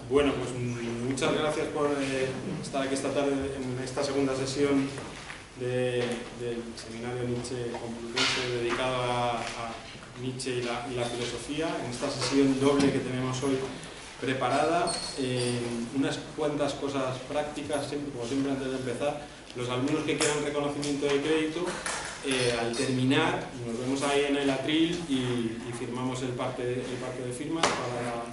Bueno, pues muchas gracias por estar aquí esta tarde en esta segunda sesión del seminario Nietzsche Complutense dedicado a Nietzsche y la filosofía. En esta sesión doble que tenemos hoy preparada, unas cuantas cosas prácticas, como siempre antes de empezar. Los alumnos que quieran reconocimiento de crédito, al terminar nos vemos ahí en el atril y firmamos el parte de firmas para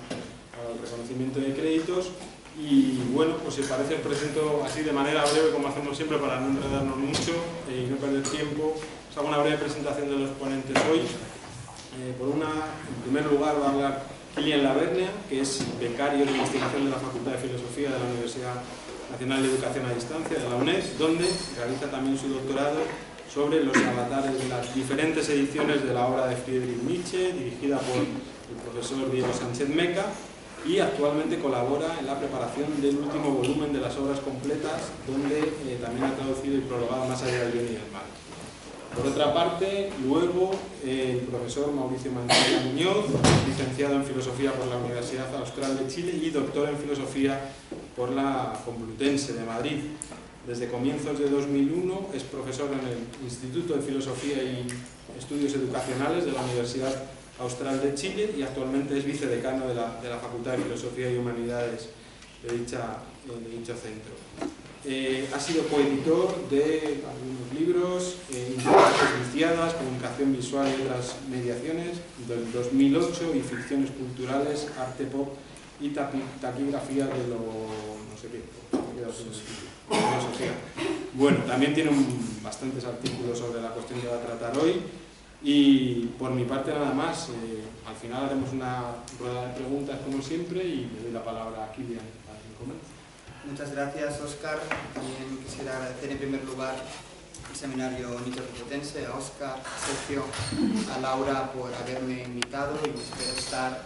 el reconocimiento de créditos. Y bueno, pues si parece os presento así de manera breve, como hacemos siempre para no enredarnos mucho y no perder tiempo. Os hago una breve presentación de los ponentes hoy. En primer lugar va a hablar Kilian Lavernia, que es becario de investigación de la Facultad de Filosofía de la Universidad Nacional de Educación a Distancia de la UNED, donde realiza también su doctorado sobre los avatares de las diferentes ediciones de la obra de Friedrich Nietzsche, dirigida por el profesor Diego Sánchez Meca, y actualmente colabora en la preparación del último volumen de las obras completas, donde también ha traducido y prologado Más allá del bien y del mal. Por otra parte, luego el profesor Mauricio Manzanera Muñoz, licenciado en Filosofía por la Universidad Austral de Chile y doctor en Filosofía por la Complutense de Madrid. Desde comienzos de 2001 es profesor en el Instituto de Filosofía y Estudios Educacionales de la Universidad Austral de Chile y actualmente es vicedecano de la Facultad de Filosofía y Humanidades de dicho centro. Ha sido coeditor de algunos libros, Interacciones Viciadas, Comunicación Visual y otras mediaciones, del 2008, y Ficciones Culturales, Arte Pop y Taquigrafía de lo... no sé qué, filosofía. Bueno, también tiene bastantes artículos sobre la cuestión que va a tratar hoy. Y por mi parte nada más, al final haremos una rueda de preguntas como siempre y le doy la palabra a Kilian para que comience. Muchas gracias, Óscar. También quisiera agradecer en primer lugar al seminario Nietzsche Complutense, a Óscar, a Sergio, a Laura por haberme invitado y espero estar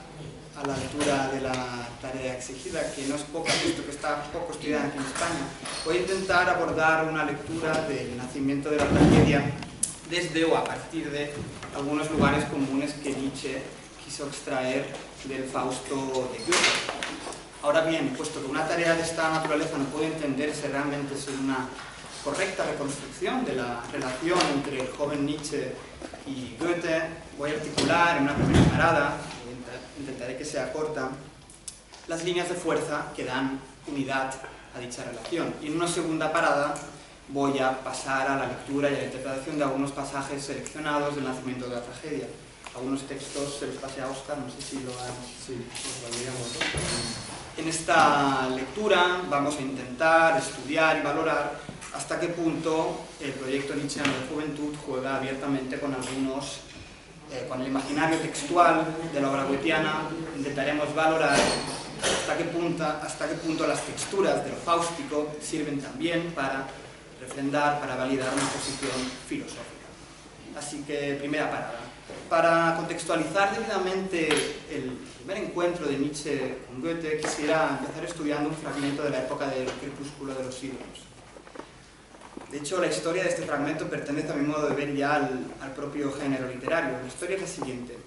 a la altura de la tarea exigida, que no es poca, visto que está poco estudiada aquí en España. Voy a intentar abordar una lectura del nacimiento de la tragedia desde o a partir de algunos lugares comunes que Nietzsche quiso extraer del Fausto de Goethe. Ahora bien, puesto que una tarea de esta naturaleza no puede entenderse realmente sin una correcta reconstrucción de la relación entre el joven Nietzsche y Goethe, voy a articular en una primera parada, intentaré que sea corta, las líneas de fuerza que dan unidad a dicha relación. Y en una segunda parada voy a pasar a la lectura y a la interpretación de algunos pasajes seleccionados del nacimiento de la tragedia. Algunos textos se los pasé a Óscar, no sé si lo han... Sí, lo digamos. En esta lectura vamos a intentar estudiar y valorar hasta qué punto el proyecto nietzscheano de juventud juega abiertamente con con el imaginario textual de la obra goetheana. Intentaremos valorar hasta qué punto las texturas de lo fáustico sirven también para refrendar, para validar una posición filosófica. Así que, primera parada. Para contextualizar debidamente el primer encuentro de Nietzsche con Goethe, quisiera empezar estudiando un fragmento de la época del crepúsculo de los ídolos. De hecho, la historia de este fragmento pertenece a mi modo de ver ya al propio género literario. La historia es la siguiente.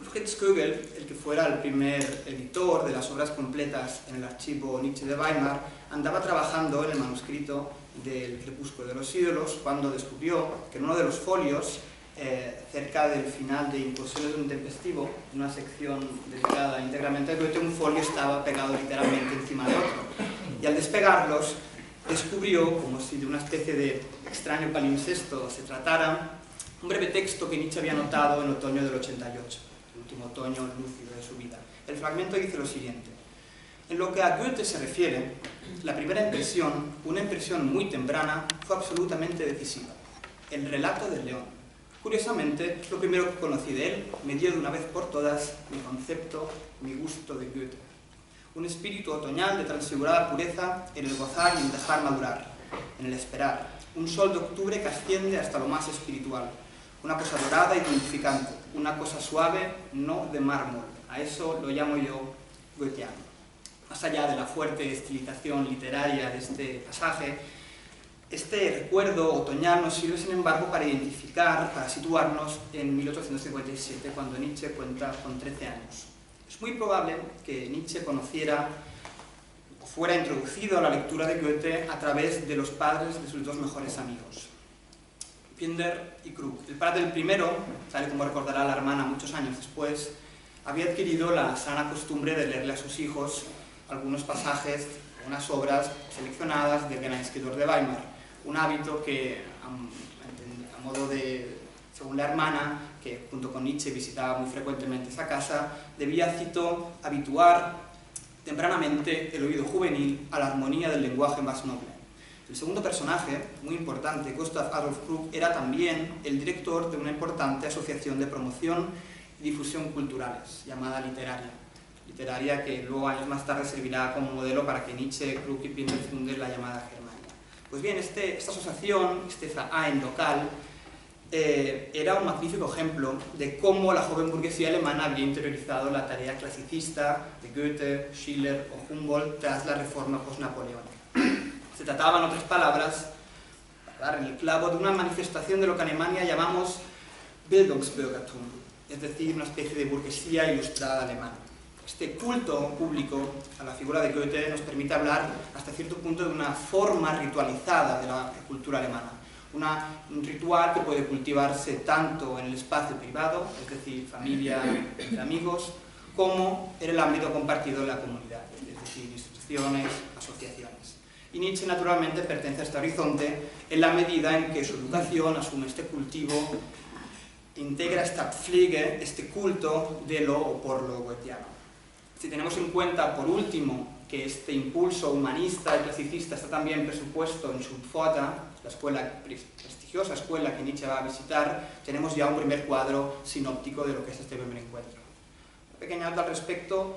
Fritz Kögel, el que fuera el primer editor de las obras completas en el archivo Nietzsche de Weimar, andaba trabajando en el manuscrito del crepúsculo de los ídolos cuando descubrió que en uno de los folios, cerca del final de Impulsiones de un tempestivo, en una sección dedicada íntegramente a Goethe, un folio estaba pegado literalmente encima de otro. Y al despegarlos, descubrió, como si de una especie de extraño palimpsesto se tratara, un breve texto que Nietzsche había notado en otoño del 88, el último otoño lúcido de su vida. El fragmento dice lo siguiente. En lo que a Goethe se refiere, la primera impresión, una impresión muy temprana, fue absolutamente decisiva. El relato del león. Curiosamente, lo primero que conocí de él me dio de una vez por todas mi concepto, mi gusto de Goethe. Un espíritu otoñal de transfigurada pureza en el gozar y en dejar madurar, en el esperar. Un sol de octubre que asciende hasta lo más espiritual. una cosa dorada y tonificante, una cosa suave, no de mármol. A eso lo llamo yo goetheano. Más allá de la fuerte estilización literaria de este pasaje, este recuerdo otoñal nos sirve, sin embargo, para identificar, para situarnos en 1857, cuando Nietzsche cuenta con 13 años. Es muy probable que Nietzsche conociera o fuera introducido a la lectura de Goethe a través de los padres de sus dos mejores amigos, Pindar y Krug. El padre del primero, tal y como recordará la hermana muchos años después, había adquirido la sana costumbre de leerle a sus hijos algunos pasajes, unas obras seleccionadas del gran escritor de Weimar. Un hábito que, a modo de, según la hermana, que junto con Nietzsche visitaba muy frecuentemente esa casa, debía, cito, habituar tempranamente el oído juvenil a la armonía del lenguaje más noble. El segundo personaje, muy importante, Gustav Adolf Krug, era también el director de una importante asociación de promoción y difusión culturales, llamada literaria que luego años más tarde servirá como modelo para que Nietzsche, Krug y Pindar funden la llamada Germania. Pues bien, esta asociación, este Verein local, era un magnífico ejemplo de cómo la joven burguesía alemana había interiorizado la tarea clasicista de Goethe, Schiller o Humboldt tras la reforma post-napoleónica. Se trataba, en otras palabras, para dar en el clavo, de una manifestación de lo que en Alemania llamamos Bildungsbürgertum, es decir, una especie de burguesía ilustrada alemana. Este culto público a la figura de Goethe nos permite hablar hasta cierto punto de una forma ritualizada de la cultura alemana. Un ritual que puede cultivarse tanto en el espacio privado, es decir, familia, entre amigos, como en el ámbito compartido de la comunidad, es decir, instituciones, asociaciones. Y Nietzsche, naturalmente, pertenece a este horizonte en la medida en que su educación asume este cultivo, integra esta Pflege, este culto de lo o por lo goetheano. Si tenemos en cuenta, por último, que este impulso humanista y clasicista está también presupuesto en Schulpforta, la prestigiosa escuela que Nietzsche va a visitar, tenemos ya un primer cuadro sinóptico de lo que es este primer encuentro. Una pequeña nota al respecto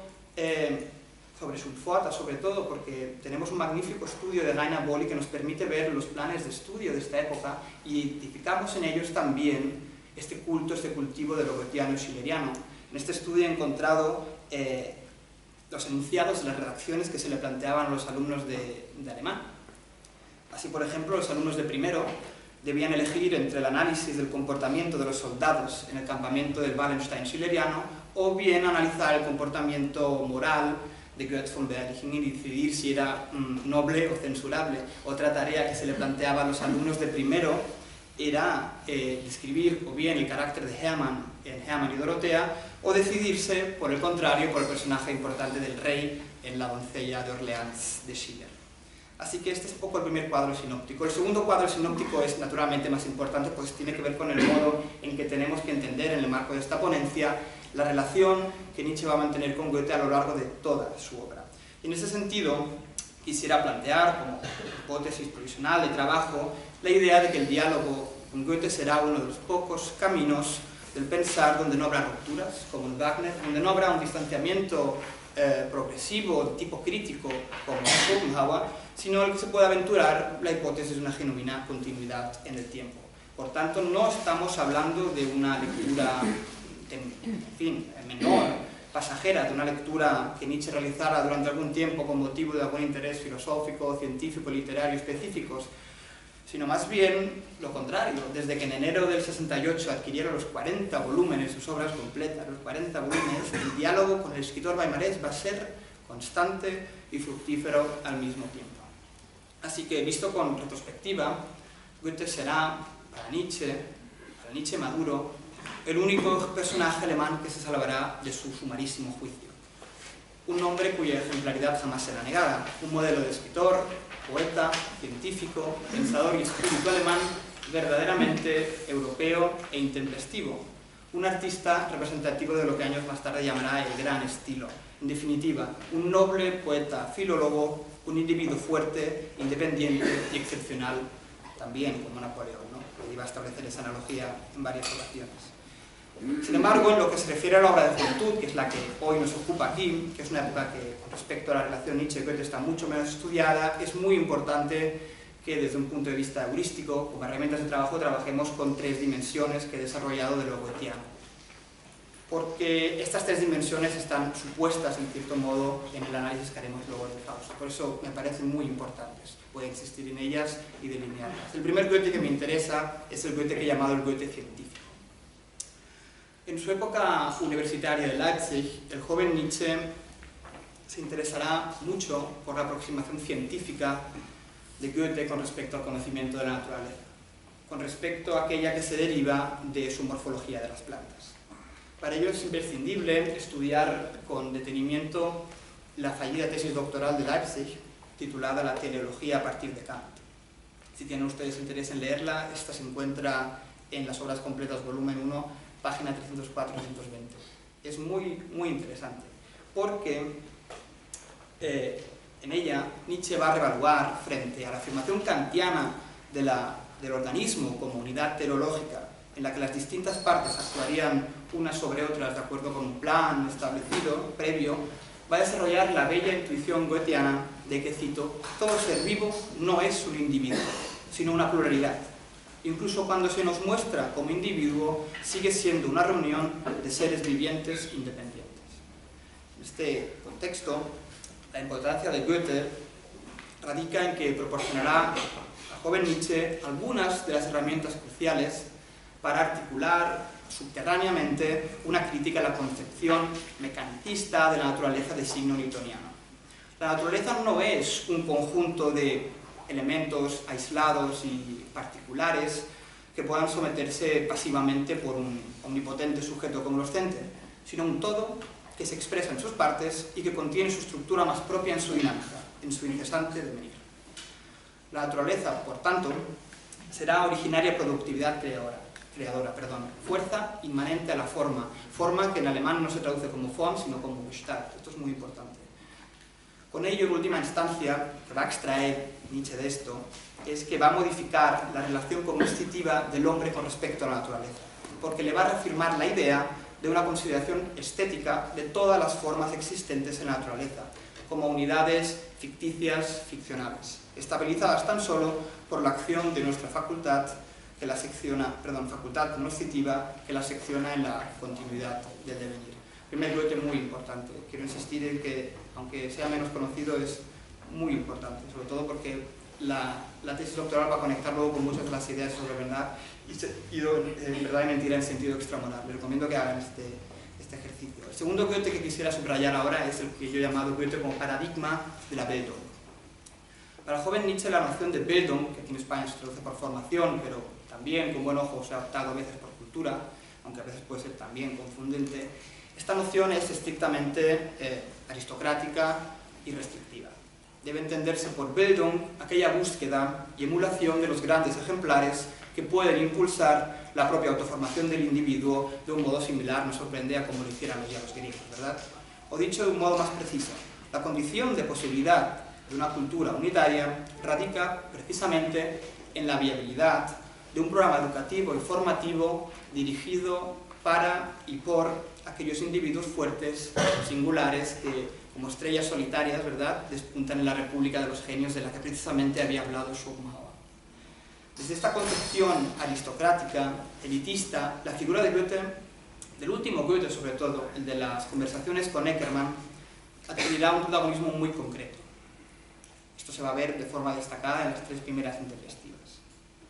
sobre Schulpforta, sobre todo porque tenemos un magnífico estudio de Rainer Bolli que nos permite ver los planes de estudio de esta época y identificamos en ellos también este culto, este cultivo de lo goetheano y schilleriano. En este estudio he encontrado los enunciados de las redacciones que se le planteaban a los alumnos de alemán. Así, por ejemplo, los alumnos de primero debían elegir entre el análisis del comportamiento de los soldados en el campamento del Wallenstein schilleriano o bien analizar el comportamiento moral de Goethe von Berlichingen y decidir si era noble o censurable. Otra tarea que se le planteaba a los alumnos de primero era describir o bien el carácter de Hermann en Hermann y Dorotea, o decidirse, por el contrario, por el personaje importante del rey en La doncella de Orleans de Schiller. Así que este es un poco el primer cuadro sinóptico. El segundo cuadro sinóptico es naturalmente más importante, pues tiene que ver con el modo en que tenemos que entender en el marco de esta ponencia la relación que Nietzsche va a mantener con Goethe a lo largo de toda su obra. Y en ese sentido, quisiera plantear como hipótesis provisional de trabajo la idea de que el diálogo con Goethe será uno de los pocos caminos del pensar donde no habrá rupturas, como en Wagner, donde no habrá un distanciamiento progresivo, de tipo crítico, como en Schopenhauer, sino el que se puede aventurar la hipótesis de una genuina continuidad en el tiempo. Por tanto, no estamos hablando de una lectura, menor, pasajera, de una lectura que Nietzsche realizara durante algún tiempo con motivo de algún interés filosófico, científico, literario específicos, sino más bien lo contrario. Desde que en enero del 68 adquirieron los 40 volúmenes, sus obras completas, los 40 volúmenes, el diálogo con el escritor weimarés va a ser constante y fructífero al mismo tiempo. Así que, visto con retrospectiva, Goethe será, para Nietzsche maduro, el único personaje alemán que se salvará de su sumarísimo juicio. Un hombre cuya ejemplaridad jamás será negada, un modelo de escritor, poeta, científico, pensador y espíritu alemán verdaderamente europeo e intempestivo, un artista representativo de lo que años más tarde llamará el gran estilo. En definitiva, un noble poeta filólogo, un individuo fuerte, independiente y excepcional, también como Napoleón, ¿no? Que iba a establecer esa analogía en varias ocasiones. Sin embargo, en lo que se refiere a la obra de juventud, que es la que hoy nos ocupa aquí, que es una época que con respecto a la relación Nietzsche-Goethe está mucho menos estudiada, es muy importante que desde un punto de vista heurístico, como herramientas de trabajo, trabajemos con 3 dimensiones que he desarrollado de lo goetheano. Porque estas 3 dimensiones están supuestas, en cierto modo, en el análisis que haremos luego de Faust. Por eso me parecen muy importantes. Puede existir en ellas y delinearlas. El primer Goethe que me interesa es el Goethe que he llamado el Goethe científico. En su época universitaria de Leipzig, el joven Nietzsche se interesará mucho por la aproximación científica de Goethe con respecto al conocimiento de la naturaleza, con respecto a aquella que se deriva de su morfología de las plantas. Para ello es imprescindible estudiar con detenimiento la fallida tesis doctoral de Leipzig, titulada La teleología a partir de Kant. Si tienen ustedes interés en leerla, esta se encuentra en las obras completas, volumen 1, página 304-320. Es muy interesante, porque en ella Nietzsche va a revaluar, frente a la afirmación kantiana del organismo como unidad teleológica, en la que las distintas partes actuarían unas sobre otras de acuerdo con un plan establecido, previo, va a desarrollar la bella intuición goetheana de que, cito, todo ser vivo no es un individuo, sino una pluralidad. Incluso cuando se nos muestra como individuo, sigue siendo una reunión de seres vivientes independientes. En este contexto, la importancia de Goethe radica en que proporcionará al joven Nietzsche algunas de las herramientas cruciales para articular subterráneamente una crítica a la concepción mecanicista de la naturaleza de signo newtoniano. La naturaleza no es un conjunto de elementos aislados y particulares que puedan someterse pasivamente por un omnipotente sujeto cognoscente, sino un todo que se expresa en sus partes y que contiene su estructura más propia en su dinámica, en su incesante devenir. La naturaleza, por tanto, será originaria productividad creadora, fuerza inmanente a la forma que en alemán no se traduce como Form, sino como Gestalt. Esto es muy importante. Con ello, en última instancia, que va a extraer Nietzsche de esto, es que va a modificar la relación cognitiva del hombre con respecto a la naturaleza, porque le va a reafirmar la idea de una consideración estética de todas las formas existentes en la naturaleza, como unidades ficticias, ficcionales, estabilizadas tan solo por la acción de nuestra facultad cognoscitiva que la secciona en la continuidad del devenir. Primer Goethe muy importante. Quiero insistir en que, aunque sea menos conocido, es muy importante, sobre todo porque la tesis doctoral va a conectar luego con muchas de las ideas sobre verdad y verdad y mentira en sentido extramoral. Les recomiendo que hagan este ejercicio. El segundo Goethe que quisiera subrayar ahora es el que yo he llamado Goethe como paradigma de la Bildung. Para el joven Nietzsche, la noción de Bildung, que aquí en España se traduce por formación, pero también con buen ojo se ha optado a veces por cultura, aunque a veces puede ser también confundente, esta noción es estrictamente aristocrática y restrictiva. Debe entenderse por Bildung aquella búsqueda y emulación de los grandes ejemplares que pueden impulsar la propia autoformación del individuo de un modo similar, nos sorprende, a como lo hicieran los griegos, ¿verdad? O dicho de un modo más preciso, la condición de posibilidad de una cultura unitaria radica precisamente en la viabilidad de un programa educativo y formativo dirigido para y por aquellos individuos fuertes, singulares, que como estrellas solitarias, ¿verdad?, despuntan en la República de los Genios de la que precisamente había hablado Schopenhauer. Desde esta concepción aristocrática, elitista, la figura de Goethe, del último Goethe sobre todo, el de las conversaciones con Eckermann, adquirirá un protagonismo muy concreto. Esto se va a ver de forma destacada en las 3 primeras intempestivas.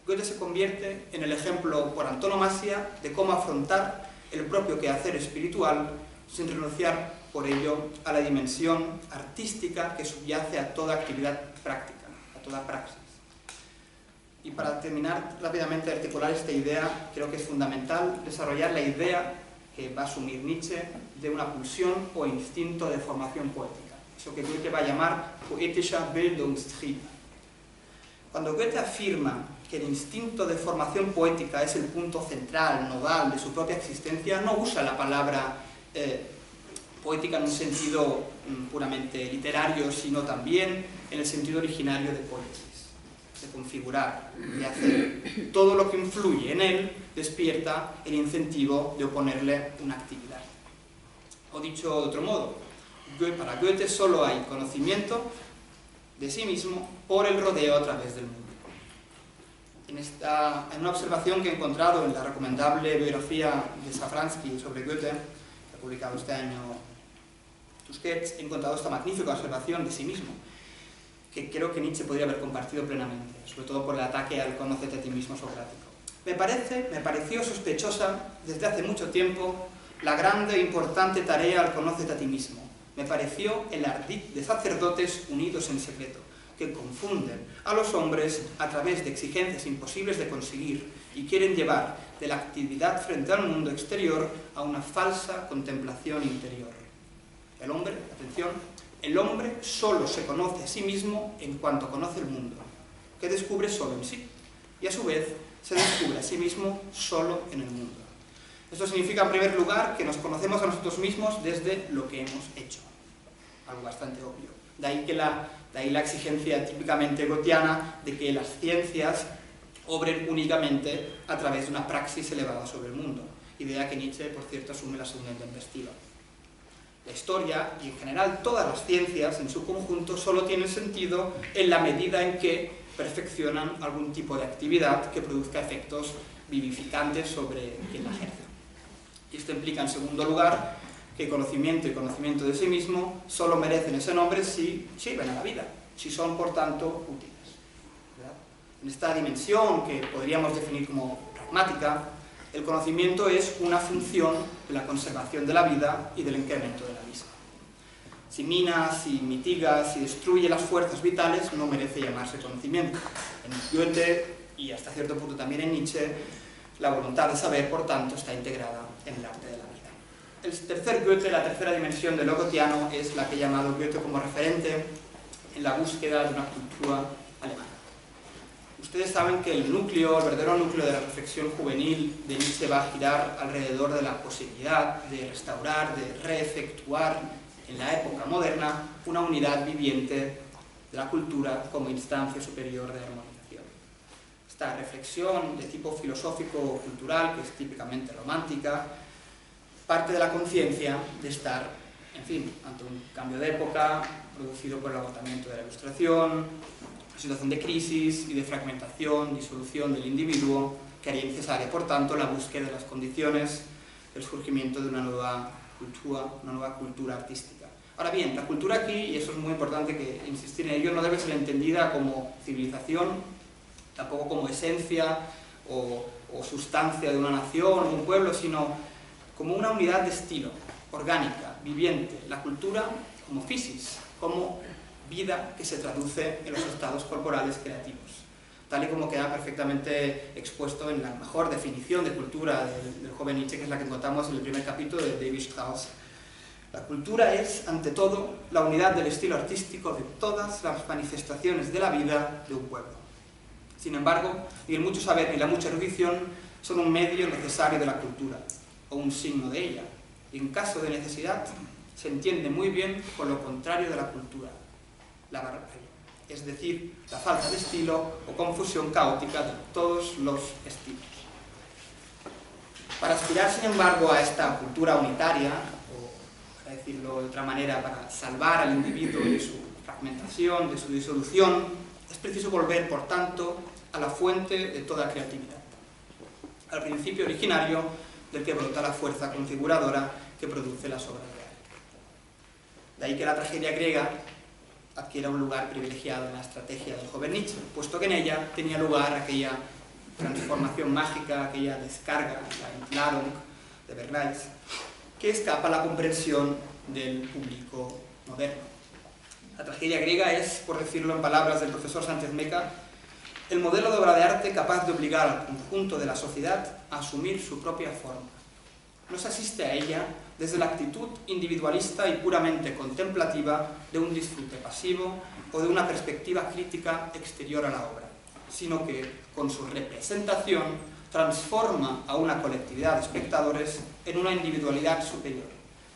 Goethe se convierte en el ejemplo por antonomasia de cómo afrontar el propio quehacer espiritual sin renunciar por ello a la dimensión artística que subyace a toda actividad práctica, a toda praxis. Y para terminar rápidamente de articular esta idea, creo que es fundamental desarrollar la idea que va a asumir Nietzsche de una pulsión o instinto de formación poética, eso que Goethe va a llamar poetischer Bildungstrieb. Cuando Goethe afirma que el instinto de formación poética es el punto central, nodal de su propia existencia, no usa la palabra poética en un sentido puramente literario, sino también en el sentido originario de poiesis, de configurar, de hacer. Todo lo que influye en él despierta el incentivo de oponerle una actividad. O dicho de otro modo, para Goethe solo hay conocimiento de sí mismo por el rodeo a través del mundo. en una observación que he encontrado en la recomendable biografía de Safransky sobre Goethe, que ha publicado este año Tusquets, he encontrado esta magnífica observación de sí mismo, que creo que Nietzsche podría haber compartido plenamente, sobre todo por el ataque al conócete a ti mismo socrático. Me pareció sospechosa desde hace mucho tiempo la grande e importante tarea al conócete a ti mismo. Me pareció el ardid de sacerdotes unidos en secreto, que confunden a los hombres a través de exigencias imposibles de conseguir y quieren llevar de la actividad frente al mundo exterior a una falsa contemplación interior. El hombre, atención, el hombre solo se conoce a sí mismo en cuanto conoce el mundo, que descubre solo en sí, y a su vez se descubre a sí mismo solo en el mundo. Esto significa, en primer lugar, que nos conocemos a nosotros mismos desde lo que hemos hecho, algo bastante obvio. De ahí la exigencia típicamente goetheana de que las ciencias obren únicamente a través de una praxis elevada sobre el mundo, idea que Nietzsche, por cierto, asume la segunda intempestiva. La historia, y en general todas las ciencias en su conjunto, solo tienen sentido en la medida en que perfeccionan algún tipo de actividad que produzca efectos vivificantes sobre quien la ejerce. Y esto implica, en segundo lugar, que conocimiento y conocimiento de sí mismo solo merecen ese nombre si sirven a la vida, si son, por tanto, útiles, ¿verdad? En esta dimensión que podríamos definir como pragmática, el conocimiento es una función de la conservación de la vida y del incremento de la misma. Si mina, si mitiga, si destruye las fuerzas vitales, no merece llamarse conocimiento. En Goethe, y hasta cierto punto también en Nietzsche, la voluntad de saber, por tanto, está integrada en el arte de la vida. El tercer Goethe, la tercera dimensión de lo goetheano, es la que he llamado Goethe como referente en la búsqueda de una cultura alemana. Ustedes saben que el verdadero núcleo de la reflexión juvenil de Nietzsche va a girar alrededor de la posibilidad de restaurar, de reefectuar en la época moderna una unidad viviente de la cultura como instancia superior de armonización. Esta reflexión de tipo filosófico-cultural, que es típicamente romántica, parte de la conciencia de estar, en fin, ante un cambio de época producido por el agotamiento de la Ilustración, una situación de crisis y de fragmentación, disolución del individuo, que haría necesaria, por tanto, la búsqueda de las condiciones del surgimiento de una nueva cultura artística. Ahora bien, la cultura aquí, y eso es muy importante que insistir en ello, no debe ser entendida como civilización, tampoco como esencia o sustancia de una nación o un pueblo, sino como una unidad de estilo, orgánica, viviente, la cultura como physis, como vida que se traduce en los estados corporales creativos, tal y como queda perfectamente expuesto en la mejor definición de cultura del joven Nietzsche, que es la que encontramos en el primer capítulo de David Strauss. La cultura es, ante todo, la unidad del estilo artístico de todas las manifestaciones de la vida de un pueblo. Sin embargo, ni el mucho saber ni la mucha erudición son un medio necesario de la cultura, o un signo de ella, y en caso de necesidad se entiende muy bien con lo contrario de la cultura, la barbarie, es decir, la falta de estilo o confusión caótica de todos los estilos. Para aspirar, sin embargo, a esta cultura unitaria, o para decirlo de otra manera, para salvar al individuo de su fragmentación, de su disolución, es preciso volver, por tanto, a la fuente de toda creatividad, al principio originario del que brota la fuerza configuradora que produce las obras reales. De ahí que la tragedia griega adquiera un lugar privilegiado en la estrategia del joven Nietzsche, puesto que en ella tenía lugar aquella transformación mágica, aquella descarga, la Entladung de Bernays, que escapa a la comprensión del público moderno. La tragedia griega es, por decirlo en palabras del profesor Sánchez Meca, el modelo de obra de arte capaz de obligar al conjunto de la sociedad a asumir su propia forma. No se asiste a ella desde la actitud individualista y puramente contemplativa de un disfrute pasivo o de una perspectiva crítica exterior a la obra, sino que, con su representación, transforma a una colectividad de espectadores en una individualidad superior,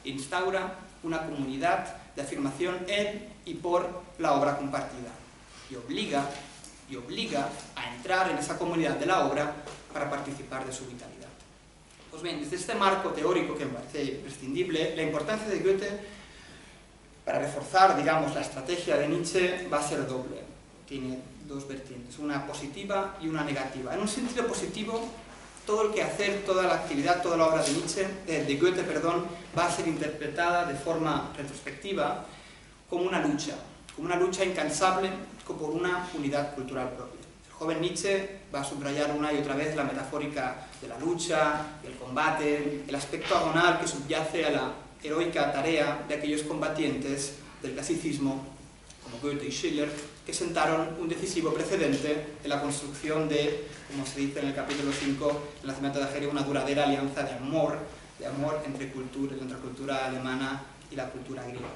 instaura una comunidad de afirmación en y por la obra compartida, y obliga a entrar en esa comunidad de la obra para participar de su vitalidad. Pues bien, desde este marco teórico que me parece imprescindible, la importancia de Goethe para reforzar, digamos, la estrategia de Nietzsche va a ser doble. Tiene dos vertientes, una positiva y una negativa. En un sentido positivo, todo el quehacer, toda la actividad, toda la obra de Goethe, va a ser interpretada de forma retrospectiva como una lucha incansable por una unidad cultural propia. El joven Nietzsche va a subrayar una y otra vez la metafórica de la lucha, el combate, el aspecto agonal que subyace a la heroica tarea de aquellos combatientes del clasicismo, como Goethe y Schiller, que sentaron un decisivo precedente en la construcción de, como se dice en el capítulo 5, el nacimiento de Hegel, una duradera alianza de amor entre la cultura alemana y la cultura griega.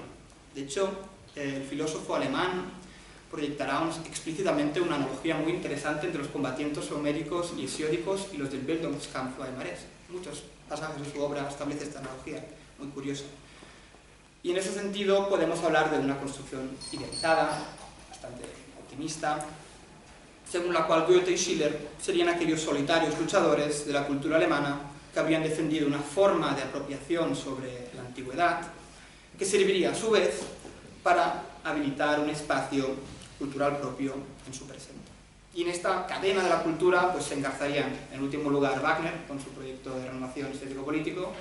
De hecho, el filósofo alemán proyectará explícitamente una analogía muy interesante entre los combatientes homéricos y hesiódicos y los del Bildungskampf weimarés. Muchos pasajes de su obra establecen esta analogía, muy curiosa. Y en ese sentido podemos hablar de una construcción idealizada, bastante optimista, según la cual Goethe y Schiller serían aquellos solitarios luchadores de la cultura alemana que habrían defendido una forma de apropiación sobre la antigüedad que serviría a su vez para habilitar un espacio cultural propio en su presente. Y en esta cadena de la cultura pues, se engarzarían en último lugar Wagner con su proyecto de renovación estético-político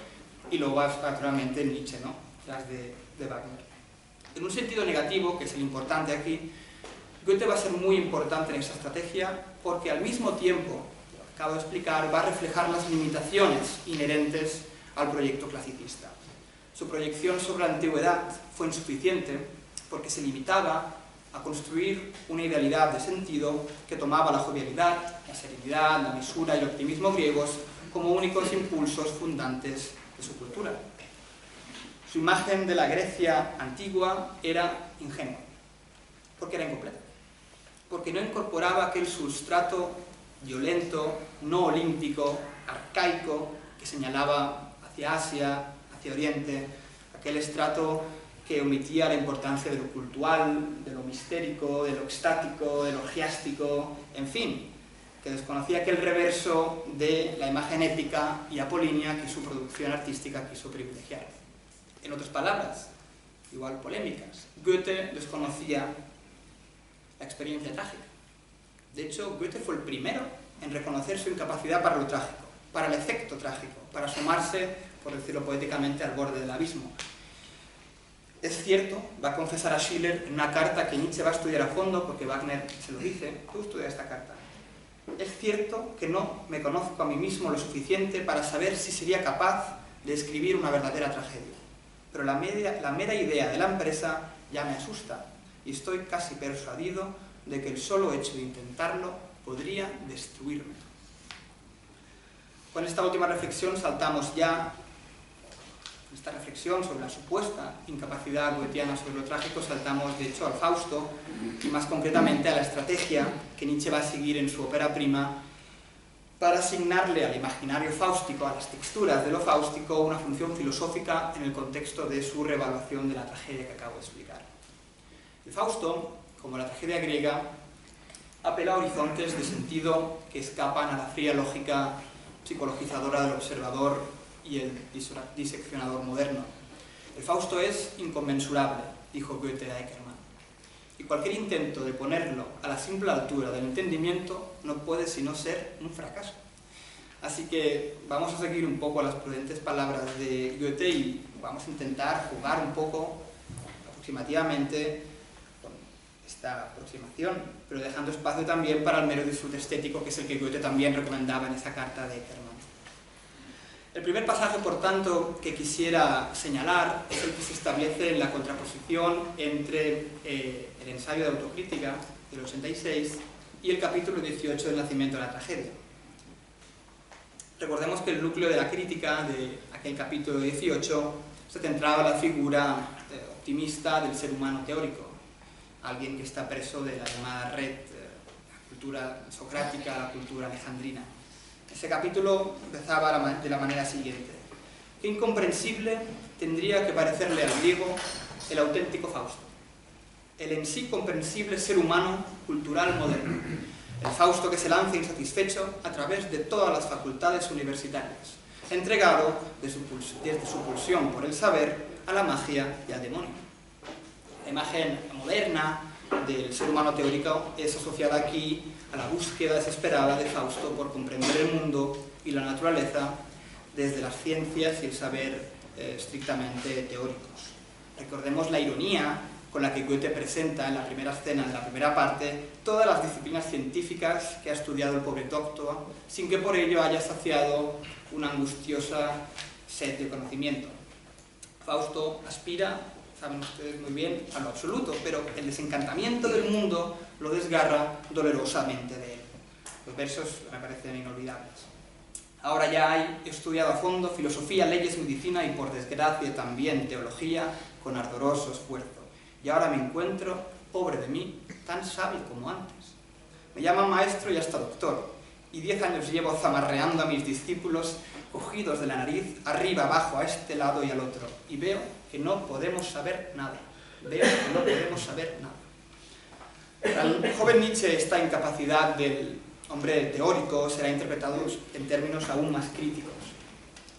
y luego naturalmente Nietzsche, ¿no? Las de Wagner. En un sentido negativo, que es el importante aquí, Goethe va a ser muy importante en esta estrategia porque al mismo tiempo, lo que acabo de explicar, va a reflejar las limitaciones inherentes al proyecto clasicista. Su proyección sobre la antigüedad fue insuficiente porque se limitaba a construir una idealidad de sentido que tomaba la jovialidad, la serenidad, la mesura y el optimismo griegos como únicos impulsos fundantes de su cultura. Su imagen de la Grecia antigua era ingenua, porque era incompleta, porque no incorporaba aquel sustrato violento, no olímpico, arcaico, que señalaba hacia Asia, hacia Oriente, aquel estrato que omitía la importancia de lo cultural, de lo mistérico, de lo extático, de lo orgiástico, en fin, que desconocía aquel reverso de la imagen épica y apolínea que su producción artística quiso privilegiar. En otras palabras, igual polémicas, Goethe desconocía la experiencia trágica. De hecho, Goethe fue el primero en reconocer su incapacidad para lo trágico, para el efecto trágico, para asomarse, por decirlo poéticamente, al borde del abismo. Es cierto, va a confesar a Schiller en una carta que Nietzsche va a estudiar a fondo, porque Wagner se lo dice, tú estudia esta carta. Es cierto que no me conozco a mí mismo lo suficiente para saber si sería capaz de escribir una verdadera tragedia. Pero la mera idea de la empresa ya me asusta y estoy casi persuadido de que el solo hecho de intentarlo podría destruirme. Con esta última reflexión saltamos ya, esta reflexión sobre la supuesta incapacidad goetiana sobre lo trágico, saltamos de hecho al Fausto y más concretamente a la estrategia que Nietzsche va a seguir en su ópera prima para asignarle al imaginario fáustico, a las texturas de lo fáustico, una función filosófica en el contexto de su reevaluación de la tragedia que acabo de explicar. El Fausto, como la tragedia griega, apela a horizontes de sentido que escapan a la fría lógica psicologizadora del observador y el diseccionador moderno. El Fausto es inconmensurable, dijo Goethe a Eckermann, y cualquier intento de ponerlo a la simple altura del entendimiento no puede sino ser un fracaso. Así que vamos a seguir un poco las prudentes palabras de Goethe y vamos a intentar jugar un poco aproximativamente con esta aproximación, pero dejando espacio también para el mero disfrute estético, que es el que Goethe también recomendaba en esa carta de Eckermann. El primer pasaje, por tanto, que quisiera señalar es el que se establece en la contraposición entre el ensayo de autocrítica del 86 y el capítulo 18 del nacimiento de la tragedia. Recordemos que el núcleo de la crítica de aquel capítulo 18 se centraba en la figura optimista del ser humano teórico, alguien que está preso de la llamada red, la cultura socrática, la cultura alejandrina. Ese capítulo empezaba de la manera siguiente: qué incomprensible tendría que parecerle al griego el auténtico Fausto, el en sí comprensible ser humano cultural moderno, el Fausto que se lanza insatisfecho a través de todas las facultades universitarias, entregado desde su pulsión por el saber a la magia y al demonio. La imagen moderna, del ser humano teórico es asociada aquí a la búsqueda desesperada de Fausto por comprender el mundo y la naturaleza desde las ciencias y el saber estrictamente teóricos. Recordemos la ironía con la que Goethe presenta en la primera escena, en la primera parte, todas las disciplinas científicas que ha estudiado el pobre doctor, sin que por ello haya saciado una angustiosa sed de conocimiento. Fausto aspira, saben ustedes muy bien, a lo absoluto, pero el desencantamiento del mundo lo desgarra dolorosamente de él. Los versos me parecen inolvidables. Ahora ya he estudiado a fondo filosofía, leyes, medicina y por desgracia también teología con ardoroso esfuerzo. Y ahora me encuentro, pobre de mí, tan sabio como antes. Me llaman maestro y hasta doctor, y 10 años llevo zamarreando a mis discípulos, cogidos de la nariz, arriba, abajo, a este lado y al otro, y veo que no podemos saber nada. Veo que no podemos saber nada. El joven Nietzsche, esta incapacidad del hombre teórico será interpretado en términos aún más críticos,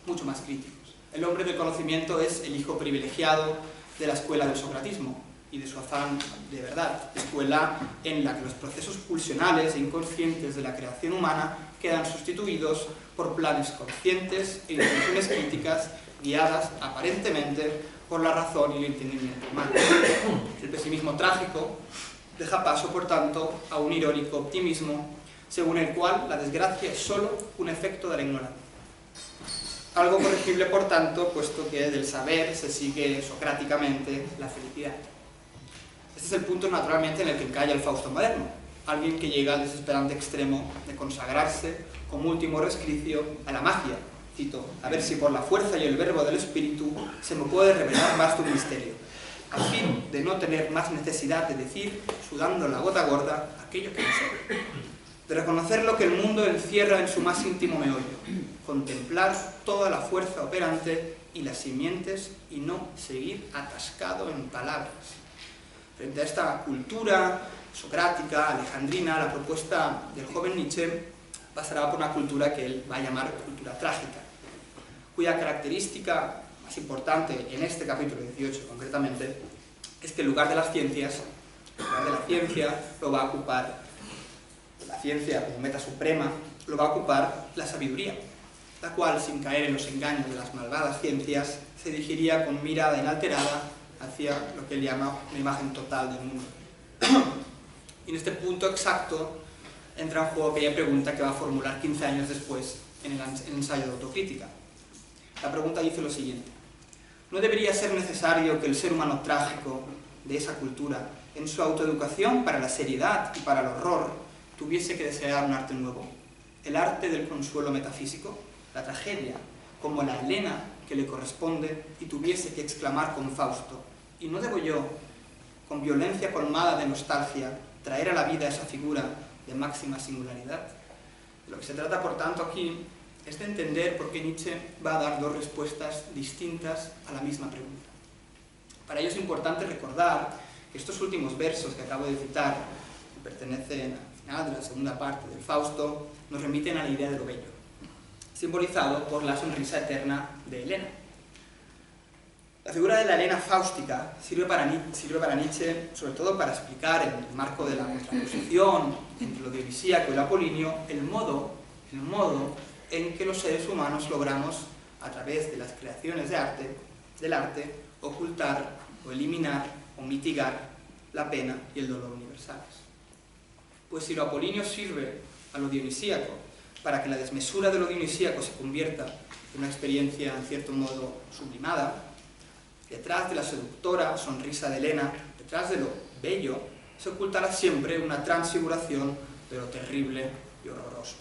mucho más críticos. El hombre del conocimiento es el hijo privilegiado de la escuela del socratismo y de su afán de verdad, escuela en la que los procesos pulsionales e inconscientes de la creación humana quedan sustituidos por planes conscientes e intenciones críticas guiadas aparentemente por la razón y el entendimiento humano. El pesimismo trágico deja paso, por tanto, a un irónico optimismo según el cual la desgracia es solo un efecto de la ignorancia. Algo corregible, por tanto, puesto que del saber se sigue socráticamente la felicidad. Este es el punto, naturalmente, en el que encalla el Fausto moderno, alguien que llega al desesperante extremo de consagrarse como último resquicio a la magia. Cito: a ver si por la fuerza y el verbo del espíritu se me puede revelar más de un misterio, a fin de no tener más necesidad de decir, sudando la gota gorda, aquello que no sé, de reconocer lo que el mundo encierra en su más íntimo meollo, contemplar toda la fuerza operante y las simientes y no seguir atascado en palabras. Frente a esta cultura socrática, alejandrina, la propuesta del joven Nietzsche pasará por una cultura que él va a llamar cultura trágica, cuya característica más importante en este capítulo 18 concretamente es que en lugar de las ciencias, en lugar de la ciencia lo va a ocupar, la ciencia como meta suprema, lo va a ocupar la sabiduría, la cual, sin caer en los engaños de las malvadas ciencias, se dirigiría con mirada inalterada hacia lo que él llama una imagen total del mundo. Y en este punto exacto entra en juego aquella pregunta que va a formular 15 años después en el ensayo de autocrítica. La pregunta dice lo siguiente: ¿no debería ser necesario que el ser humano trágico de esa cultura, en su autoeducación para la seriedad y para el horror, tuviese que desear un arte nuevo? El arte del consuelo metafísico, la tragedia, como la Helena que le corresponde, y tuviese que exclamar con Fausto: ¿y no debo yo, con violencia colmada de nostalgia, traer a la vida esa figura de máxima singularidad? De lo que se trata, por tanto, aquí es de entender por qué Nietzsche va a dar dos respuestas distintas a la misma pregunta. Para ello es importante recordar que estos últimos versos que acabo de citar, que pertenecen al final de la segunda parte del Fausto, nos remiten a la idea de lo bello, simbolizado por la sonrisa eterna de Helena. La figura de la Helena fáustica sirve para Nietzsche sobre todo para explicar, en el marco de la contraposición entre lo dionisíaco y lo apolíneo, el modo en que los seres humanos logramos, a través de las creaciones del arte, ocultar o eliminar o mitigar la pena y el dolor universales. Pues si lo apolíneo sirve a lo dionisíaco para que la desmesura de lo dionisíaco se convierta en una experiencia en cierto modo sublimada, detrás de la seductora sonrisa de Helena, detrás de lo bello, se ocultará siempre una transfiguración de lo terrible y horroroso.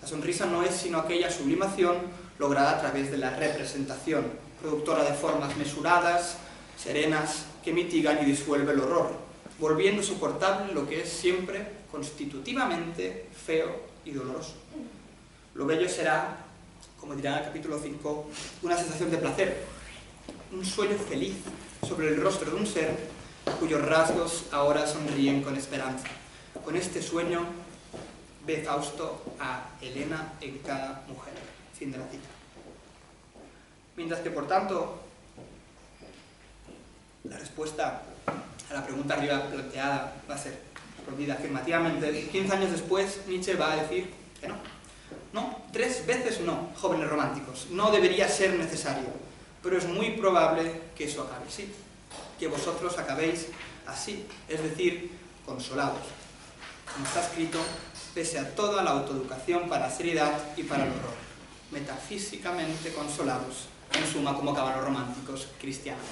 La sonrisa no es sino aquella sublimación lograda a través de la representación, productora de formas mesuradas, serenas, que mitigan y disuelve el horror, volviendo soportable lo que es siempre constitutivamente feo y doloroso. Lo bello será, como dirá en el capítulo 5, una sensación de placer, un sueño feliz sobre el rostro de un ser cuyos rasgos ahora sonríen con esperanza. Con este sueño ve Fausto a Helena en cada mujer. Fin de la cita. Mientras que, por tanto, la respuesta la pregunta arriba planteada va a ser respondida afirmativamente, 15 años después Nietzsche va a decir que no. No, 3 veces no, jóvenes románticos, no debería ser necesario, pero es muy probable que eso acabe así, que vosotros acabéis así, es decir, consolados. Como está escrito, pese a toda la autoeducación para la seriedad y para el horror, metafísicamente consolados, en suma como acaban los románticos cristianos.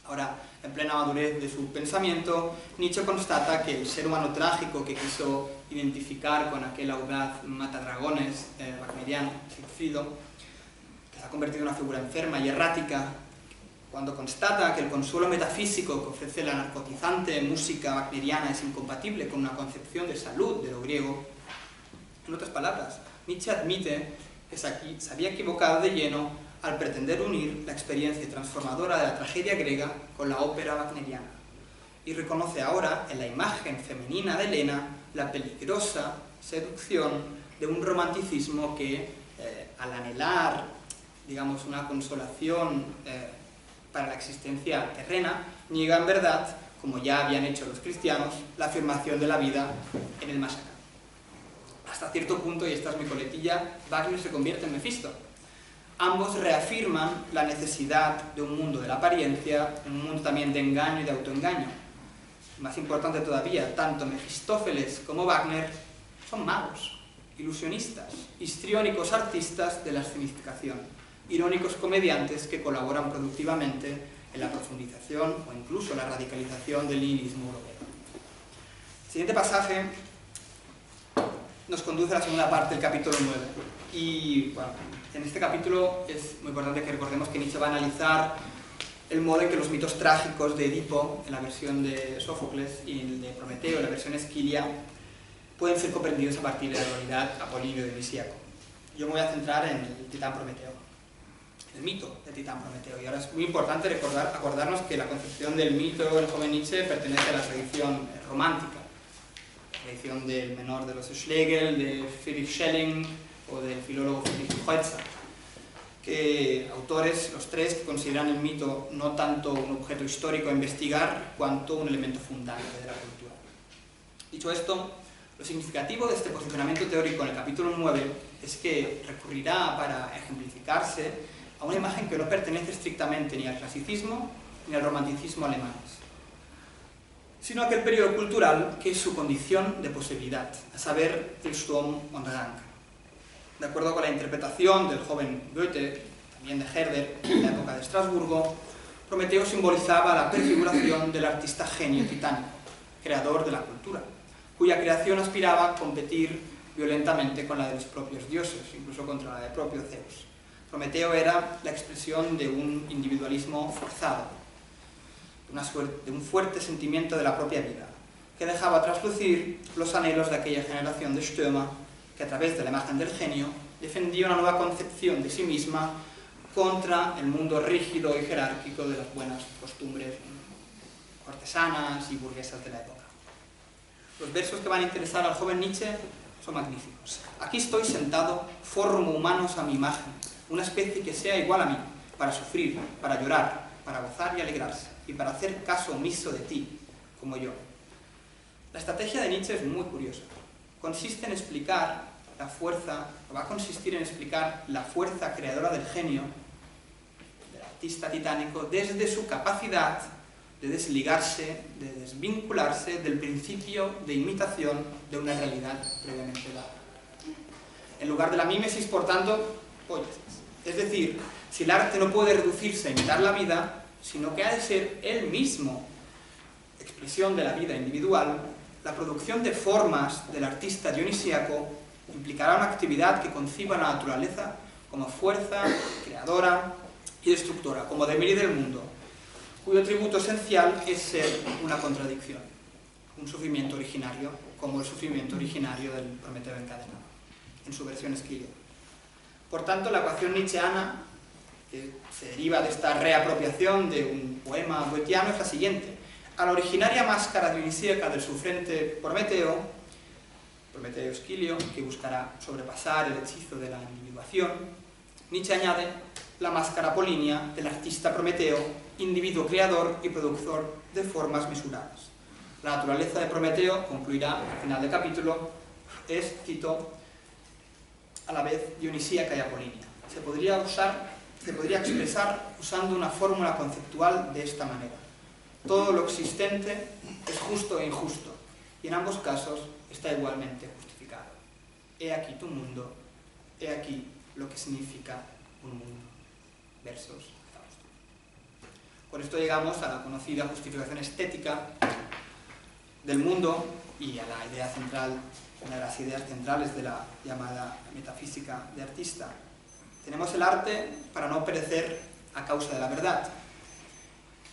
Ahora, en plena madurez de su pensamiento, Nietzsche constata que el ser humano trágico que quiso identificar con aquel audaz matadragones wagneriano, Siegfried, que se ha convertido en una figura enferma y errática, cuando constata que el consuelo metafísico que ofrece la narcotizante música wagneriana es incompatible con una concepción de salud de lo griego. En otras palabras, Nietzsche admite que se había equivocado de lleno al pretender unir la experiencia transformadora de la tragedia griega con la ópera wagneriana, y reconoce ahora en la imagen femenina de Helena la peligrosa seducción de un romanticismo que, al anhelar, digamos, una consolación para la existencia terrena, niega en verdad, como ya habían hecho los cristianos, la afirmación de la vida en el más acá. Hasta cierto punto, y esta es mi coletilla, Wagner se convierte en Mefisto. Ambos reafirman la necesidad de un mundo de la apariencia, un mundo también de engaño y de autoengaño. Más importante todavía, tanto Mefistófeles como Wagner son magos, ilusionistas, histriónicos artistas de la escenificación, irónicos comediantes que colaboran productivamente en la profundización o incluso la radicalización del nihilismo europeo. El siguiente pasaje nos conduce a la segunda parte del capítulo 9. Y bueno, en este capítulo es muy importante que recordemos que Nietzsche va a analizar el modo en que los mitos trágicos de Edipo, en la versión de Sófocles, y el de Prometeo, en la versión Esquilia, pueden ser comprendidos a partir de la dualidad apolíneo y dionisíaco. Yo me voy a centrar en el titán Prometeo, el mito del titán Prometeo. Y ahora es muy importante acordarnos que la concepción del mito del joven Nietzsche pertenece a la tradición romántica, la tradición del menor de los Schlegel, de Friedrich Schelling o del filólogo Friedrich Schweitzer, que autores, los tres, que consideran el mito no tanto un objeto histórico a investigar, cuanto un elemento fundante de la cultura. Dicho esto, lo significativo de este posicionamiento teórico en el capítulo 9 es que recurrirá para ejemplificarse a una imagen que no pertenece estrictamente ni al clasicismo ni al romanticismo alemanes, sino a aquel periodo cultural que es su condición de posibilidad, a saber, el Sturm und Drang. De acuerdo con la interpretación del joven Goethe, también de Herder, en la época de Estrasburgo, Prometeo simbolizaba la prefiguración del artista genio titánico, creador de la cultura, cuya creación aspiraba a competir violentamente con la de los propios dioses, incluso contra la del propio Zeus. Prometeo era la expresión de un individualismo forzado, de un fuerte sentimiento de la propia vida, que dejaba traslucir los anhelos de aquella generación de Stürmer, que a través de la imagen del genio defendía una nueva concepción de sí misma contra el mundo rígido y jerárquico de las buenas costumbres cortesanas y burguesas de la época. Los versos que van a interesar al joven Nietzsche son magníficos. Aquí estoy sentado, formo humanos a mi imagen, una especie que sea igual a mí, para sufrir, para llorar, para gozar y alegrarse, y para hacer caso omiso de ti, como yo. La estrategia de Nietzsche es muy curiosa. Consiste en explicar la fuerza, o va a consistir en explicar la fuerza creadora del genio, del artista titánico, desde su capacidad de desligarse, de desvincularse del principio de imitación de una realidad previamente dada. En lugar de la mímesis, por tanto, poiesis. Es decir, si el arte no puede reducirse a imitar la vida, sino que ha de ser él mismo expresión de la vida individual, la producción de formas del artista dionisíaco implicará una actividad que conciba la naturaleza como fuerza creadora y destructora, como devenir del mundo, cuyo atributo esencial es ser una contradicción, un sufrimiento originario, como el sufrimiento originario del Prometeo encadenado, en su versión Esquilia. Por tanto, la ecuación nietzscheana, que se deriva de esta reapropiación de un poema goetiano, es la siguiente. A la originaria máscara dionisíaca del sufrente Prometeo Esquilio, que buscará sobrepasar el hechizo de la individuación, Nietzsche añade la máscara apolínea del artista Prometeo, individuo creador y productor de formas mesuradas. La naturaleza de Prometeo, concluirá al final del capítulo, es, cito, a la vez dionisíaca y apolínea. Se podría expresar usando una fórmula conceptual de esta manera. Todo lo existente es justo e injusto, y en ambos casos está igualmente justificado. He aquí tu mundo, he aquí lo que significa un mundo. Versos Fausto. Con esto llegamos a la conocida justificación estética del mundo y a la idea central, una de las ideas centrales de la llamada metafísica de artista. Tenemos el arte para no perecer a causa de la verdad.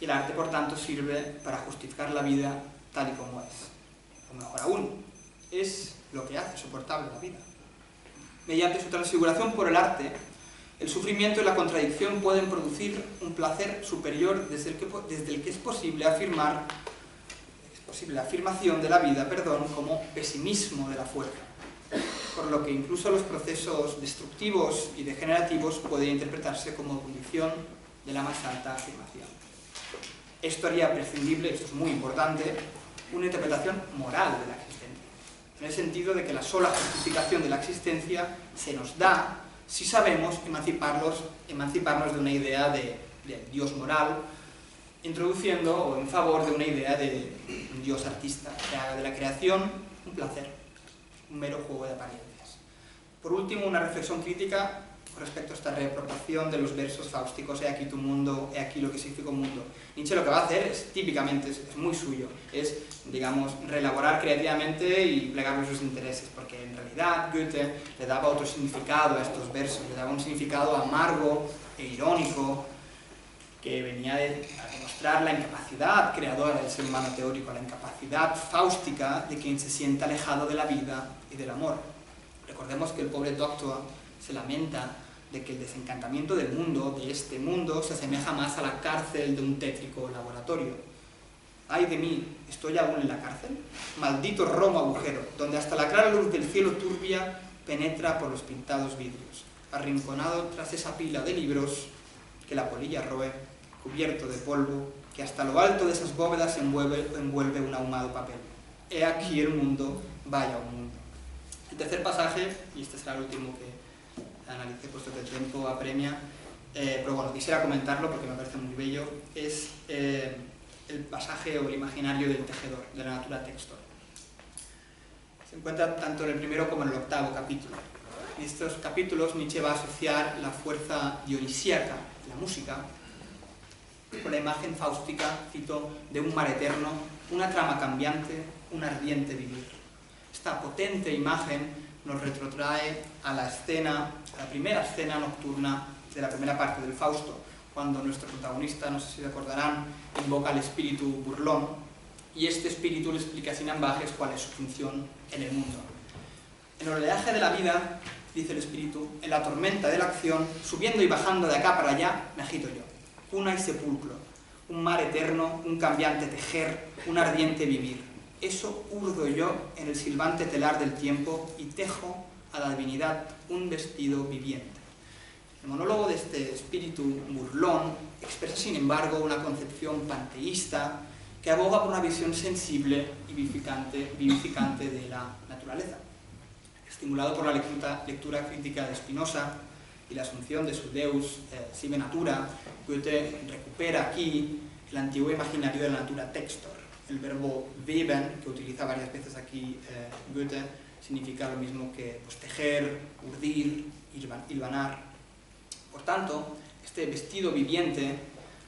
Y el arte, por tanto, sirve para justificar la vida tal y como es. O mejor aún, es lo que hace soportable la vida. Mediante su transfiguración por el arte, el sufrimiento y la contradicción pueden producir un placer superior desde el que es posible afirmar, la afirmación de la vida, como pesimismo de la fuerza, por lo que incluso los procesos destructivos y degenerativos pueden interpretarse como condición de la más alta afirmación. Esto haría prescindible, esto es muy importante, una interpretación moral de la existencia, en el sentido de que la sola justificación de la existencia se nos da si sabemos emanciparnos de una idea de Dios moral, introduciendo o en favor de una idea de un Dios artista, que haga de la creación un placer, un mero juego de apariencias. Por último, una reflexión crítica con respecto a esta reapropiación de los versos fáusticos, he aquí tu mundo, he aquí lo que significa un mundo. Nietzsche lo que va a hacer es, típicamente, es muy suyo, es, digamos, reelaborar creativamente y plegarle sus intereses, porque en realidad Goethe le daba otro significado a estos versos, le daba un significado amargo e irónico, que venía a demostrar la incapacidad creadora del ser humano teórico, la incapacidad fáustica de quien se siente alejado de la vida y del amor. Recordemos que el pobre Doctor se lamenta de que el desencantamiento del mundo, de este mundo, se asemeja más a la cárcel de un tétrico laboratorio. ¡Ay de mí! ¿Estoy aún en la cárcel? Maldito romo agujero, donde hasta la clara luz del cielo turbia penetra por los pintados vidrios, arrinconado tras esa pila de libros que la polilla roe, cubierto de polvo, que hasta lo alto de esas bóvedas envuelve un ahumado papel. He aquí el mundo, vaya un mundo. El tercer pasaje, y este será el último que analice puesto que el tiempo apremia, pero bueno, quisiera comentarlo porque me parece muy bello, es el pasaje o el imaginario del tejedor, de la natura textor. Se encuentra tanto en el primero como en el octavo capítulo. En estos capítulos Nietzsche va a asociar la fuerza dionisíaca, la música, con la imagen fáustica, cito, de un mar eterno, una trama cambiante, un ardiente vivir. Esta potente imagen nos retrotrae a la primera escena nocturna de la primera parte del Fausto, cuando nuestro protagonista, no sé si recordarán, invoca al espíritu burlón, y este espíritu le explica sin ambajes cuál es su función en el mundo. En el oleaje de la vida, dice el espíritu, en la tormenta de la acción, subiendo y bajando de acá para allá, me agito yo. Cuna y sepulcro, un mar eterno, un cambiante tejer, un ardiente vivir. Eso urdo yo en el silbante telar del tiempo y tejo a la divinidad un vestido viviente. El monólogo de este espíritu burlón expresa, sin embargo, una concepción panteísta que aboga por una visión sensible y vivificante de la naturaleza. Estimulado por la lectura crítica de Spinoza y la asunción de su Deus sive natura, Goethe recupera aquí el antiguo imaginario de la natura textor. El verbo weben, que utiliza varias veces aquí Goethe, significa lo mismo que tejer, urdir, hilvanar. Por tanto, este vestido viviente,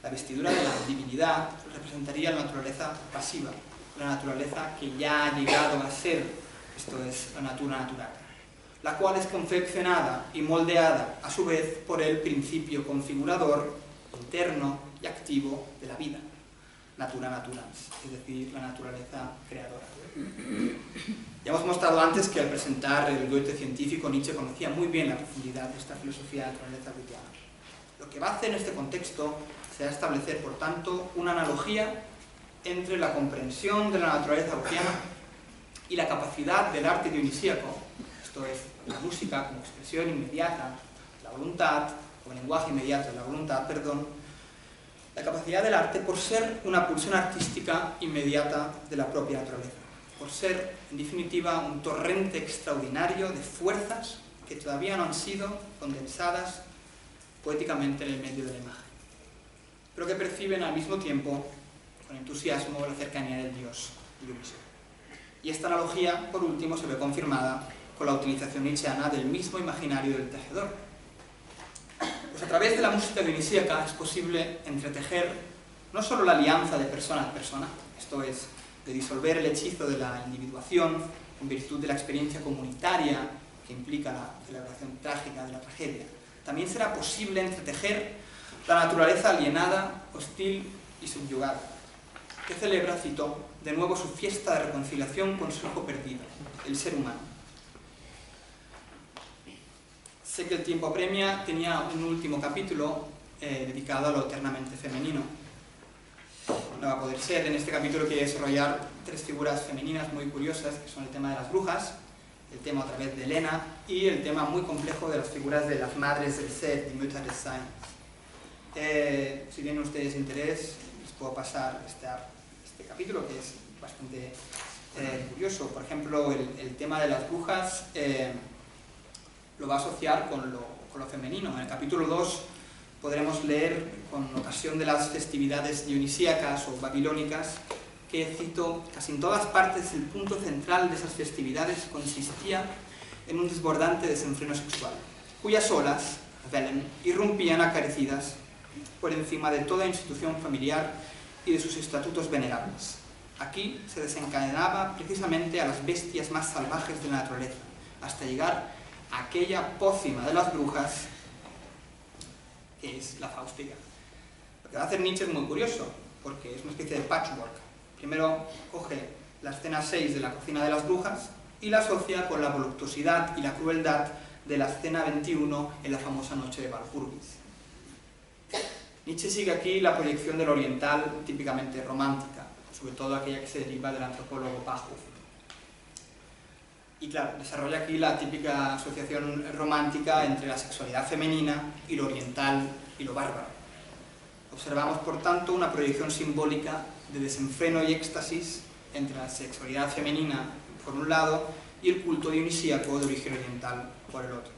la vestidura de la divinidad, representaría la naturaleza pasiva, la naturaleza que ya ha llegado a ser, esto es, la natura natural, la cual es confeccionada y moldeada a su vez por el principio configurador, interno y activo de la vida, natura naturans, es decir, la naturaleza creadora. Ya hemos mostrado antes que al presentar el Goethe científico, Nietzsche conocía muy bien la profundidad de esta filosofía de la naturaleza goetheana. Lo que va a hacer en este contexto será establecer, por tanto, una analogía entre la comprensión de la naturaleza goetheana y la capacidad del arte dionisíaco, esto es, la música como expresión inmediata de la voluntad, como lenguaje inmediato de la voluntad, La capacidad del arte por ser una pulsión artística inmediata de la propia naturaleza, por ser, en definitiva, un torrente extraordinario de fuerzas que todavía no han sido condensadas poéticamente en el medio de la imagen, pero que perciben al mismo tiempo, con entusiasmo, la cercanía del Dios Dionisio. Y esta analogía, por último, se ve confirmada con la utilización nietzscheana del mismo imaginario del tejedor. Pues a través de la música dionisíaca es posible entretejer no solo la alianza de persona a persona, esto es, de disolver el hechizo de la individuación en virtud de la experiencia comunitaria que implica la celebración trágica de la tragedia. También será posible entretejer la naturaleza alienada, hostil y subyugada, que celebra, cito, de nuevo su fiesta de reconciliación con su hijo perdido, el ser humano. Sé que el tiempo apremia, tenía un último capítulo dedicado a lo eternamente femenino. No va a poder ser. En este capítulo quiero desarrollar 3 figuras femeninas muy curiosas, que son el tema de las brujas, el tema a través de Helena y el tema muy complejo de las figuras de las madres del ser, de Mütter des Seins. Si tienen ustedes interés, les puedo pasar este capítulo, que es bastante curioso. Por ejemplo, el tema de las brujas lo va a asociar con lo femenino. En el capítulo 2 podremos leer, con ocasión de las festividades dionisíacas o babilónicas, que, cito, casi en todas partes el punto central de esas festividades consistía en un desbordante desenfreno sexual, cuyas olas, Wellen, irrumpían acaricidas por encima de toda institución familiar y de sus estatutos venerables. Aquí se desencadenaba precisamente a las bestias más salvajes de la naturaleza, hasta llegar a aquella pócima de las brujas, que es la Fáustica. Lo que va a hacer Nietzsche es muy curioso, porque es una especie de patchwork. Primero coge la escena 6 de la cocina de las brujas y la asocia con la voluptuosidad y la crueldad de la escena 21 en la famosa noche de Walpurgis. Nietzsche sigue aquí la proyección del oriental típicamente romántica, sobre todo aquella que se deriva del antropólogo Pajov. Y claro, desarrolla aquí la típica asociación romántica entre la sexualidad femenina y lo oriental y lo bárbaro. Observamos, por tanto, una proyección simbólica de desenfreno y éxtasis entre la sexualidad femenina, por un lado, y el culto dionisíaco de origen oriental, por el otro.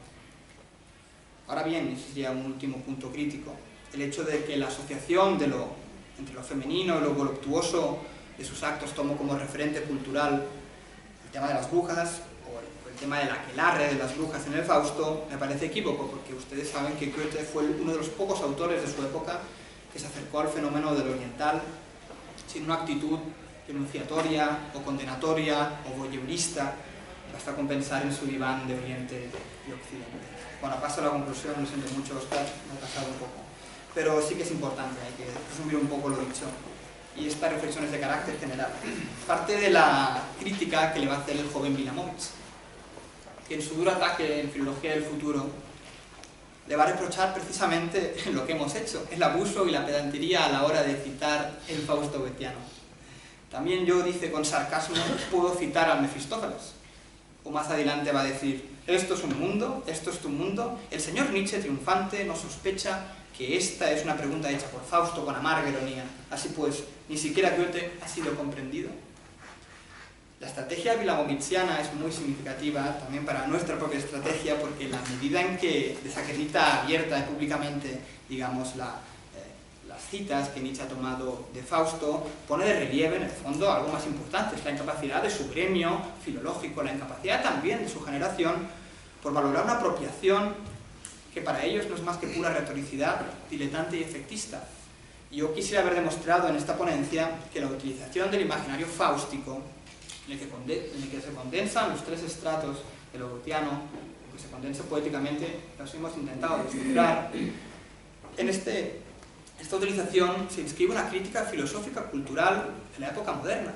Ahora bien, ese sería un último punto crítico, el hecho de que la asociación entre lo femenino y lo voluptuoso de sus actos tomó como referente cultural el tema de las brujas, o el tema del aquelarre de las brujas en el Fausto, me parece equívoco, porque ustedes saben que Goethe fue uno de los pocos autores de su época que se acercó al fenómeno del oriental sin una actitud denunciatoria o condenatoria o voyeurista, basta con pensar en su diván de Oriente y Occidente. Bueno, paso a la conclusión, lo siento mucho, Oscar, me he pasado un poco, pero sí que es importante, hay que resumir un poco lo dicho. Y esta reflexión es de carácter general. Parte de la crítica que le va a hacer el joven Wilamowitz, que en su duro ataque en Filología del Futuro le va a reprochar precisamente lo que hemos hecho, el abuso y la pedantería a la hora de citar el Fausto goetheano. También yo, dice con sarcasmo, puedo citar al Mefistófeles. O más adelante va a decir, esto es un mundo, esto es tu mundo. El señor Nietzsche, triunfante, no sospecha que esta es una pregunta hecha por Fausto con amarga ironía. Así pues, ni siquiera Goethe ha sido comprendido. La estrategia wilamowitziana es muy significativa también para nuestra propia estrategia, porque en la medida en que desacredita abierta y públicamente, digamos, las citas que Nietzsche ha tomado de Fausto, pone de relieve, en el fondo, algo más importante, es la incapacidad de su gremio filológico, la incapacidad también de su generación por valorar una apropiación que para ellos no es más que pura retoricidad, diletante y efectista. Yo quisiera haber demostrado en esta ponencia que la utilización del imaginario fáustico, en el que se condensan los 3 estratos de lo goetheano, que se condensa poéticamente, los hemos intentado descifrar. En esta utilización se inscribe una crítica filosófica cultural de la época moderna,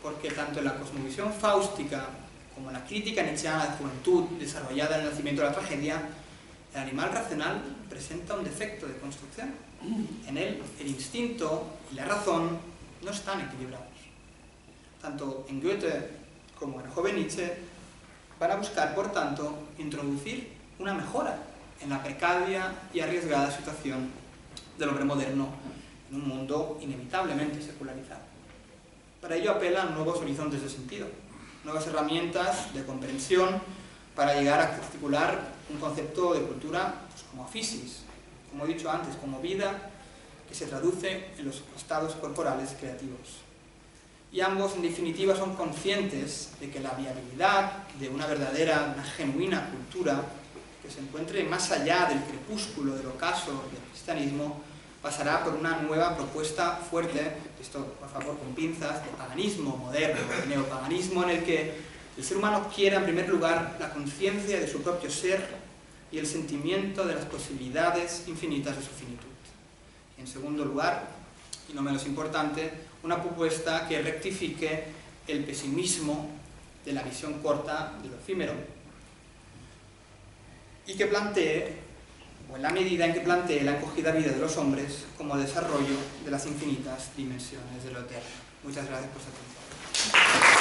porque tanto en la cosmovisión fáustica como en la crítica nietzscheana de juventud desarrollada en el nacimiento de la tragedia, el animal racional presenta un defecto de construcción. En él, el instinto y la razón no están equilibrados. Tanto en Goethe como en el joven Nietzsche van a buscar, por tanto, introducir una mejora en la precaria y arriesgada situación del hombre moderno en un mundo inevitablemente secularizado. Para ello apelan nuevos horizontes de sentido, nuevas herramientas de comprensión para llegar a articular un concepto de cultura pues, como physis, como he dicho antes, como vida que se traduce en los estados corporales creativos. Y ambos, en definitiva, son conscientes de que la viabilidad de una verdadera, una genuina cultura que se encuentre más allá del crepúsculo del ocaso del cristianismo pasará por una nueva propuesta fuerte, esto por favor con pinzas, de paganismo moderno, de neopaganismo, en el que el ser humano quiera en primer lugar la conciencia de su propio ser y el sentimiento de las posibilidades infinitas de su finitud. Y en segundo lugar, y no menos importante, una propuesta que rectifique el pesimismo de la visión corta de lo efímero y que plantee, o en la medida en que plantee la encogida vida de los hombres como desarrollo de las infinitas dimensiones de lo eterno. Muchas gracias por su atención.